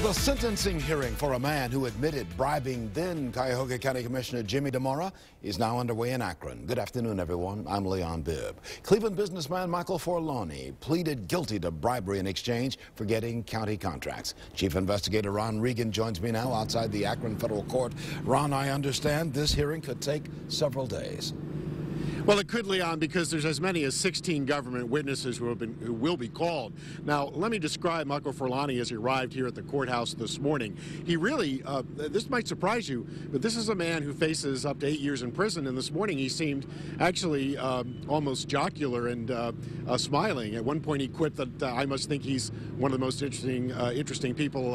The sentencing hearing for a man who admitted bribing then Cuyahoga County Commissioner Jimmy DeMora is now underway in Akron. Good afternoon, everyone. I'm Leon Bibb. Cleveland businessman Michael Forlani pleaded guilty to bribery in exchange for getting county contracts. Chief Investigator Ron Regan joins me now outside the Akron Federal Court. Ron, I understand this hearing could take several days. Well, it could, Leon, because there's as many as 16 government witnesses who will be called. Now, let me describe Michael Forlani as he arrived here at the courthouse this morning. He really, this might surprise you, but this is a man who faces up to 8 years in prison, and this morning he seemed actually almost jocular and smiling. At one point he quipped that I must think he's one of the most interesting people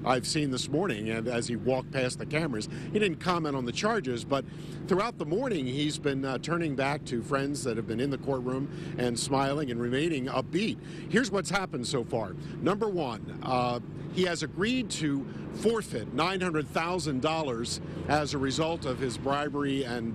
I've seen this morning, and as he walked past the cameras. He didn't comment on the charges, but throughout the morning he's been turning back to friends that have been in the courtroom and smiling and remaining upbeat. Here's what's happened so far. Number one, he has agreed to forfeit $900,000 as a result of his bribery and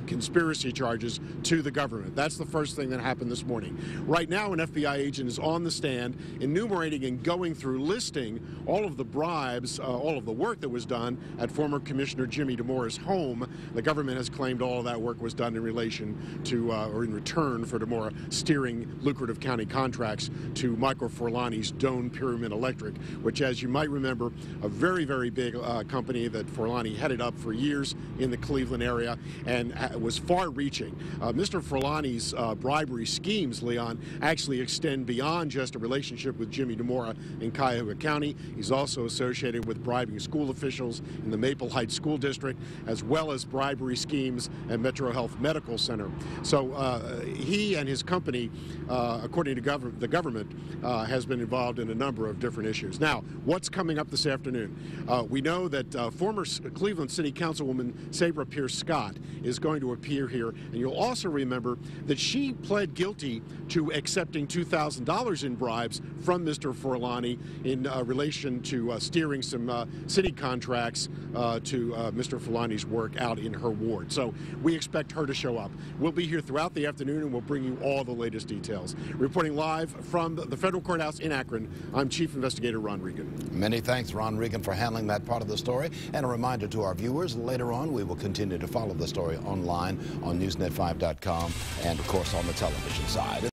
conspiracy charges to the government. That's the first thing that happened this morning. Right now, an FBI agent is on the stand enumerating and going through, listing all of the bribes, all of the work that was done at former Commissioner Jimmy DeMora's home. The government has claimed all of that work was done in relation to, or in return for DeMora steering lucrative county contracts to Michael Forlani's Doane Pyramid Electric, which, as you might remember, a very, very big company that Forlani headed up for years in the Cleveland area and was far-reaching. Mr. Forlani's bribery schemes, Leon, actually extend beyond just a relationship with Jimmy DeMora in Cuyahoga County. He's also associated with bribing school officials in the Maple Heights School District, as well as bribery schemes at Metro Health Medical Center. So he and his company, according to the government, has been involved in a number of different issues. Now, what's coming up this afternoon? We know that former Cleveland City Councilwoman Sabra Pierce Scott is going to appear here, and you'll also remember that she pled guilty to accepting $2,000 in bribes from Mr. Forlani in relation to steering some city contracts to Mr. Forlani's work out in her ward. So we expect her to show up. We'll be here throughout the afternoon, and we'll bring you all the latest details. Reporting live from the federal courthouse in Akron, I'm Chief Investigator Ron Regan. Many thanks, Ron Regan, for handling that part of the story. And a reminder to our viewers, later on we will continue to follow the story online on newsnet5.com and, of course, on the television side.